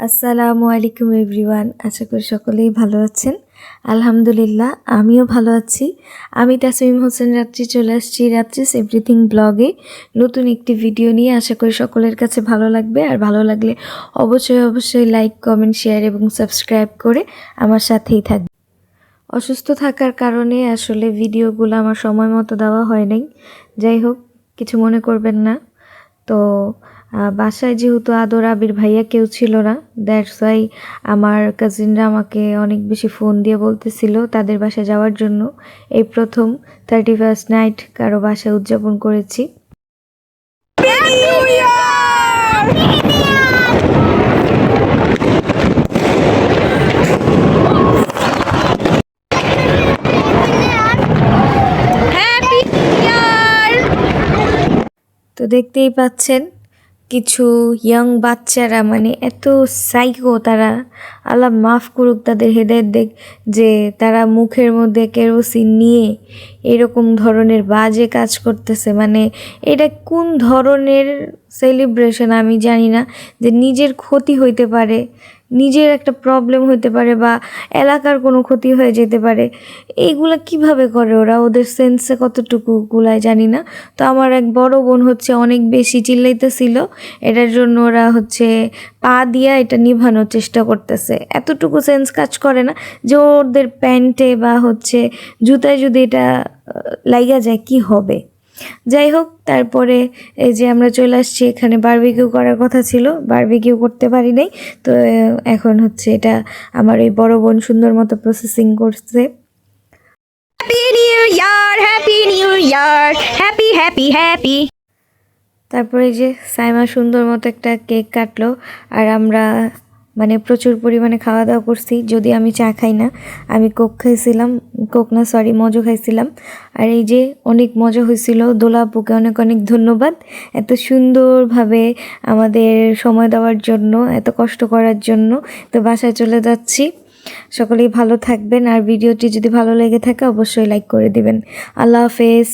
আসসালামু আলাইকুম এভরিওয়ান, আশা করি সকলেই ভালো আছেন। আলহামদুলিল্লাহ আমিও ভালো আছি। আমি তাসমিম হোসেন রাত্রি চলে আসছি রাত্রিস এভরিথিং ব্লগে নতুন একটি ভিডিও নিয়ে। আশা করি সকলের কাছে ভালো লাগবে, আর ভালো লাগলে অবশ্যই লাইক, কমেন্ট, শেয়ার এবং সাবস্ক্রাইব করে আমার সাথেই থাকবে। অসুস্থ থাকার কারণে আসলে ভিডিওগুলো আমার সময় মতো দেওয়া হয় নাই। যাই হোক, কিছু মনে করবেন না। তো বাসায় যেহেতু আদর আবির ভাইয়া কেউ ছিল না, দ্যাটস ওয়াই আমার কাজিনরা আমাকে অনেক বেশি ফোন দিয়ে বলতেছিল তাদের বাসায় যাওয়ার জন্য। এই প্রথম 31st নাইট কারো বাসায় উদযাপন করেছি। তো দেখতেই পাচ্ছেন কিছু ইয়াং বাচ্চারা, মানে এত সাইকো তারা, আল্লাহ মাফ করুক তাদের হেদায়েত দেখ, যে তারা মুখের মধ্যে কেরোসিন নিয়ে এরকম ধরনের বাজে কাজ করতেছে। মানে এটা কোন ধরনের সেলিব্রেশন আমি জানি না, যে নিজের ক্ষতি হইতে পারে, নিজের একটা প্রবলেম হইতে পারে, বা এলাকার কোনো ক্ষতি হয়ে যেতে পারে। এইগুলা কিভাবে করে ওরা, ওদের সেন্সে কতটুকু গুলায় জানি না। তো আমার এক বড় বোন হচ্ছে অনেক বেশি চিল্লাইতেছিল, এটার জন্য ওরা হচ্ছে পা দিয়া এটা নিভানোর চেষ্টা করতেছে। এতটুকু সেন্স কাজ করে না যে ওদের প্যান্টে বা হচ্ছে জুতায় যদি এটা লাইগা যায় কি হবে। যাই হোক, তারপরে এই যে আমরা চলে আসছি, এখানে বারবিকিউ করার কথা ছিল, বারবিকিউ করতে পারি নাই। তো এখন হচ্ছে এটা আমার এই বড় বোন সুন্দর মতো প্রসেসিং করছে। Happy new year, happy new year, happy happy happy. তারপরে যে সাইমা সুন্দর মতো একটা কেক কাটলো, আর আমরা মানে প্রচুর পরিমাণে খাওয়া দাওয়া করছি। যদি আমি চা খাই না, আমি কোক খাইছিলাম, কোক না সরি মজো খাইছিলাম। আর এই যে অনেক মজা হয়েছিল। দোলাপুকে অনেক অনেক ধন্যবাদ এত সুন্দরভাবে আমাদের সময় দেওয়ার জন্য, এত কষ্ট করার জন্য। তো বাসায় চলে যাচ্ছি, সকলেই ভালো থাকবেন। আর ভিডিওটি যদি ভালো লেগে থাকে অবশ্যই লাইক করে দিবেন। আল্লাহ হাফেজ।